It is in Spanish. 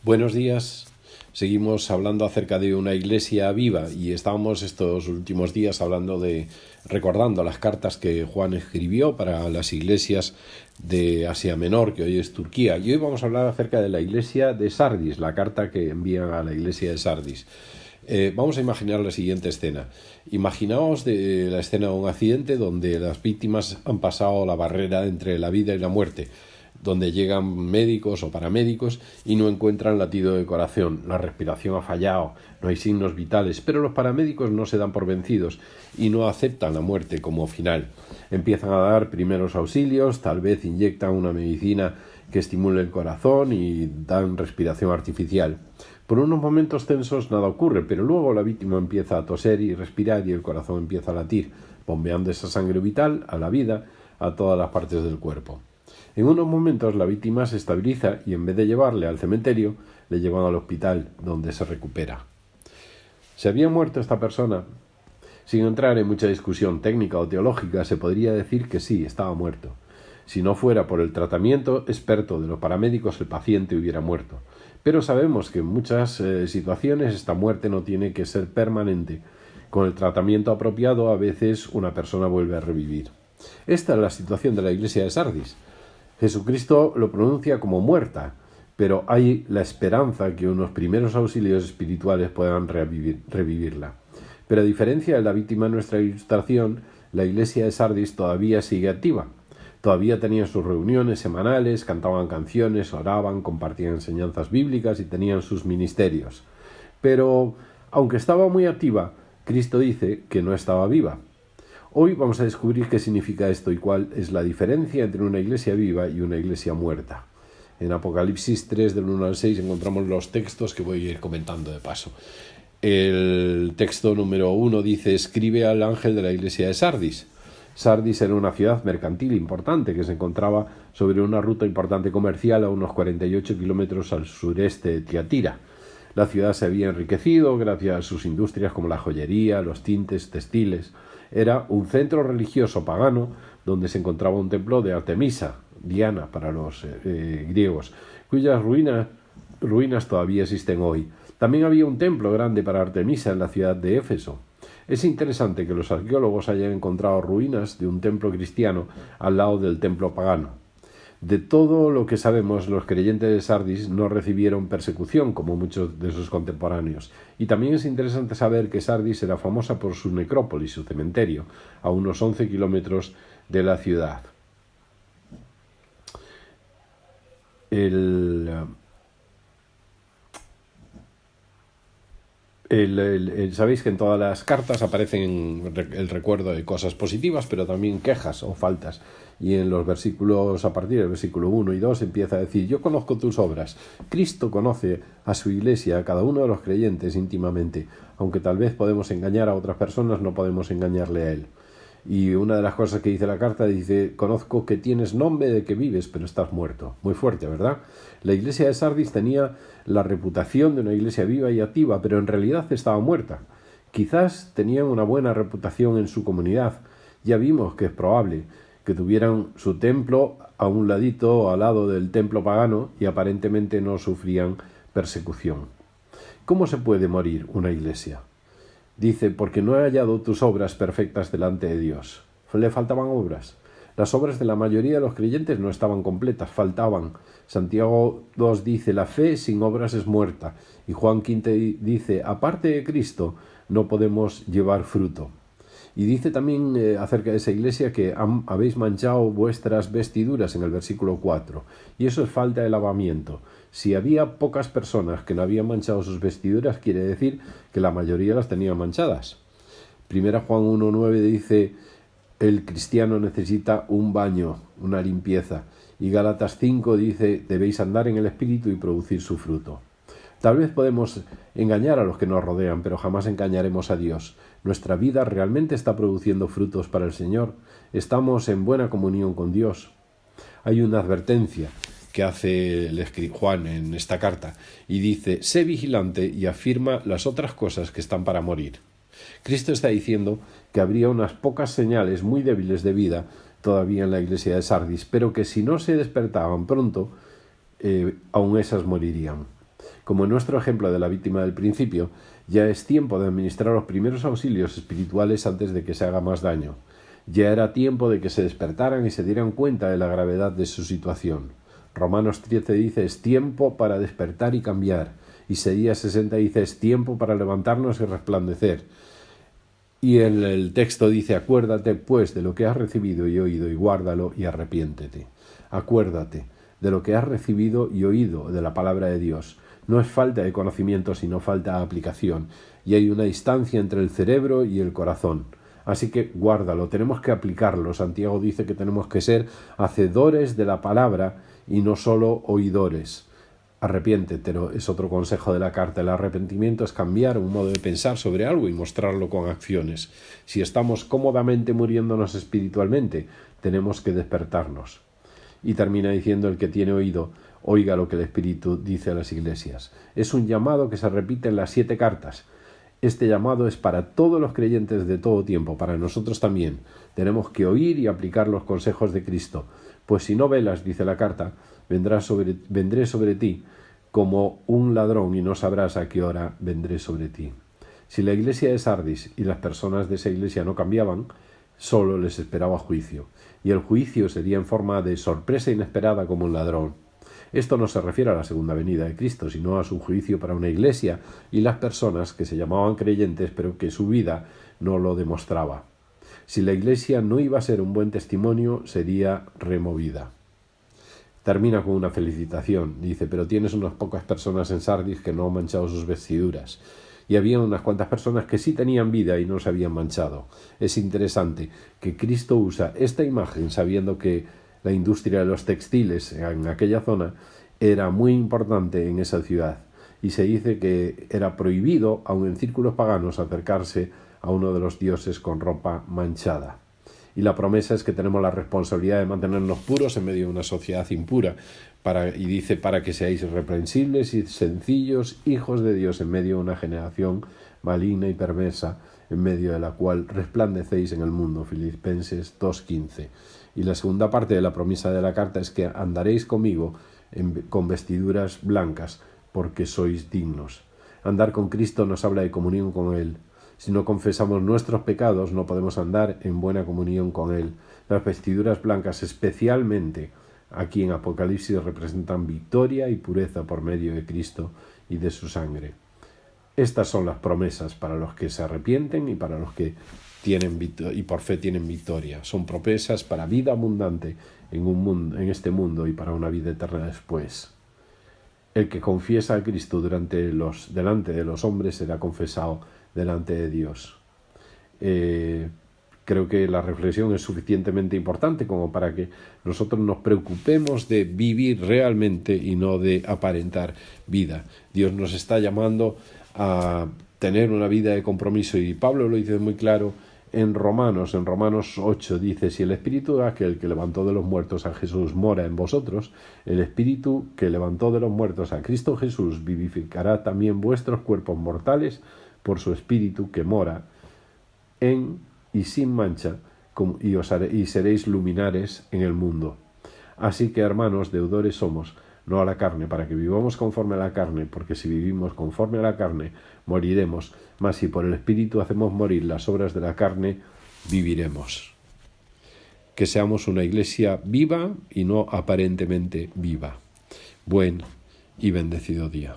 Buenos días. Seguimos hablando acerca de una iglesia viva y estábamos estos últimos días recordando las cartas que Juan escribió para las iglesias de Asia Menor, que hoy es Turquía. Y hoy vamos a hablar acerca de la iglesia de Sardis, la carta que envían a la iglesia de Sardis. Vamos a imaginar la siguiente escena. Imaginaos la escena de un accidente donde las víctimas han pasado la barrera entre la vida y la muerte, donde llegan médicos o paramédicos y no encuentran latido de corazón, la respiración ha fallado, no hay signos vitales, pero los paramédicos no se dan por vencidos y no aceptan la muerte como final. Empiezan a dar primeros auxilios, tal vez inyectan una medicina que estimule el corazón y dan respiración artificial. Por unos momentos tensos nada ocurre, pero luego la víctima empieza a toser y respirar y el corazón empieza a latir, bombeando esa sangre vital a la vida, a todas las partes del cuerpo. En unos momentos la víctima se estabiliza y en vez de llevarle al cementerio, le llevan al hospital, donde se recupera. ¿Se había muerto esta persona? Sin entrar en mucha discusión técnica o teológica, se podría decir que sí, estaba muerto. Si no fuera por el tratamiento experto de los paramédicos, el paciente hubiera muerto. Pero sabemos que en muchas situaciones esta muerte no tiene que ser permanente. Con el tratamiento apropiado, a veces una persona vuelve a revivir. Esta es la situación de la iglesia de Sardis. Jesucristo lo pronuncia como muerta, pero hay la esperanza que unos primeros auxilios espirituales puedan revivirla. Pero a diferencia de la víctima en nuestra ilustración, la iglesia de Sardis todavía sigue activa. Todavía tenían sus reuniones semanales, cantaban canciones, oraban, compartían enseñanzas bíblicas y tenían sus ministerios. Pero, aunque estaba muy activa, Cristo dice que no estaba viva. Hoy vamos a descubrir qué significa esto y cuál es la diferencia entre una iglesia viva y una iglesia muerta. En Apocalipsis 3, del 1 al 6, encontramos los textos que voy a ir comentando de paso. El texto número 1 dice: escribe al ángel de la iglesia de Sardis. Sardis era una ciudad mercantil importante que se encontraba sobre una ruta importante comercial a unos 48 kilómetros al sureste de Tiatira. La ciudad se había enriquecido gracias a sus industrias como la joyería, los tintes, textiles. Era un centro religioso pagano donde se encontraba un templo de Artemisa, Diana para los griegos, cuyas ruinas todavía existen hoy. También había un templo grande para Artemisa en la ciudad de Éfeso. Es interesante que los arqueólogos hayan encontrado ruinas de un templo cristiano al lado del templo pagano. De todo lo que sabemos, los creyentes de Sardis no recibieron persecución como muchos de sus contemporáneos. Y también es interesante saber que Sardis era famosa por su necrópolis, su cementerio, a unos 11 kilómetros de la ciudad. Sabéis que en todas las cartas aparecen el recuerdo de cosas positivas, pero también quejas o faltas. Y en los versículos, a partir del versículo 1 y 2, empieza a decir: yo conozco tus obras. Cristo conoce a su iglesia, a cada uno de los creyentes íntimamente. Aunque tal vez podemos engañar a otras personas, no podemos engañarle a Él. Y una de las cosas que dice la carta dice: conozco que tienes nombre de que vives, pero estás muerto. Muy fuerte, ¿verdad? La iglesia de Sardis tenía la reputación de una iglesia viva y activa, pero en realidad estaba muerta. Quizás tenían una buena reputación en su comunidad. Ya vimos que es probable que tuvieran su templo a un ladito, al lado del templo pagano, y aparentemente no sufrían persecución. ¿Cómo se puede morir una iglesia? Dice: porque no he hallado tus obras perfectas delante de Dios. Le faltaban obras. Las obras de la mayoría de los creyentes no estaban completas, faltaban. Santiago 2 dice: la fe sin obras es muerta. Y Juan 15 dice: aparte de Cristo no podemos llevar fruto. Y dice también acerca de esa iglesia que habéis manchado vuestras vestiduras en el versículo 4. Y eso es falta de lavamiento. Si había pocas personas que no habían manchado sus vestiduras, quiere decir que la mayoría las tenían manchadas. Primera Juan 1:9 dice: el cristiano necesita un baño, una limpieza. Y Gálatas 5 dice: debéis andar en el Espíritu y producir su fruto. Tal vez podemos engañar a los que nos rodean, pero jamás engañaremos a Dios. Nuestra vida realmente está produciendo frutos para el Señor. Estamos en buena comunión con Dios. Hay una advertencia que hace Juan en esta carta y dice: sé vigilante y afirma las otras cosas que están para morir. Cristo está diciendo que habría unas pocas señales muy débiles de vida todavía en la iglesia de Sardis, pero que si no se despertaban pronto, aún esas morirían. Como en nuestro ejemplo de la víctima del principio, ya es tiempo de administrar los primeros auxilios espirituales antes de que se haga más daño. Ya era tiempo de que se despertaran y se dieran cuenta de la gravedad de su situación. Romanos 13 dice, es tiempo para despertar y cambiar. Isaías 60 dice, es tiempo para levantarnos y resplandecer. Y en el texto dice, acuérdate pues de lo que has recibido y oído y guárdalo y arrepiéntete. Acuérdate de lo que has recibido y oído de la palabra de Dios. No es falta de conocimiento, sino falta de aplicación. Y hay una distancia entre el cerebro y el corazón. Así que guárdalo, tenemos que aplicarlo. Santiago dice que tenemos que ser hacedores de la palabra y no solo oidores. Arrepiéntete, es otro consejo de la carta. El arrepentimiento es cambiar un modo de pensar sobre algo y mostrarlo con acciones. Si estamos cómodamente muriéndonos espiritualmente, tenemos que despertarnos. Y termina diciendo, el que tiene oído, oiga lo que el Espíritu dice a las iglesias. Es un llamado que se repite en las 7 cartas. Este llamado es para todos los creyentes de todo tiempo, para nosotros también. Tenemos que oír y aplicar los consejos de Cristo. Pues si no velas, dice la carta, vendré sobre ti como un ladrón y no sabrás a qué hora vendré sobre ti. Si la iglesia de Sardis y las personas de esa iglesia no cambiaban, solo les esperaba juicio. Y el juicio sería en forma de sorpresa inesperada como un ladrón. Esto no se refiere a la segunda venida de Cristo, sino a su juicio para una iglesia y las personas que se llamaban creyentes, pero que su vida no lo demostraba. Si la iglesia no iba a ser un buen testimonio, sería removida. Termina con una felicitación. Dice, pero tienes unas pocas personas en Sardis que no han manchado sus vestiduras. Y había unas cuantas personas que sí tenían vida y no se habían manchado. Es interesante que Cristo usa esta imagen sabiendo que la industria de los textiles en aquella zona era muy importante en esa ciudad. Y se dice que era prohibido, aun en círculos paganos, acercarse a uno de los dioses con ropa manchada. Y la promesa es que tenemos la responsabilidad de mantenernos puros en medio de una sociedad impura. Y dice, para que seáis irreprensibles y sencillos, hijos de Dios en medio de una generación maligna y perversa, en medio de la cual resplandecéis en el mundo. Filipenses 2:15. Y la segunda parte de la promesa de la carta es que andaréis conmigo con vestiduras blancas, porque sois dignos. Andar con Cristo nos habla de comunión con Él. Si no confesamos nuestros pecados, no podemos andar en buena comunión con Él. Las vestiduras blancas, especialmente aquí en Apocalipsis, representan victoria y pureza por medio de Cristo y de su sangre. Estas son las promesas para los que se arrepienten y para los que y por fe tienen victoria. Son promesas para vida abundante en este mundo y para una vida eterna después. El que confiesa a Cristo delante de los hombres será confesado delante de Dios. Creo que la reflexión es suficientemente importante como para que nosotros nos preocupemos de vivir realmente y no de aparentar vida. Dios nos está llamando a tener una vida de compromiso y Pablo lo dice muy claro en Romanos 8 dice, si el Espíritu de aquel que levantó de los muertos a Jesús mora en vosotros, el Espíritu que levantó de los muertos a Cristo Jesús vivificará también vuestros cuerpos mortales por su Espíritu que mora en y sin mancha, y seréis luminares en el mundo. Así que, hermanos, deudores somos, no a la carne, para que vivamos conforme a la carne, porque si vivimos conforme a la carne, moriremos, mas si por el Espíritu hacemos morir las obras de la carne, viviremos. Que seamos una iglesia viva y no aparentemente viva. Buen y bendecido día.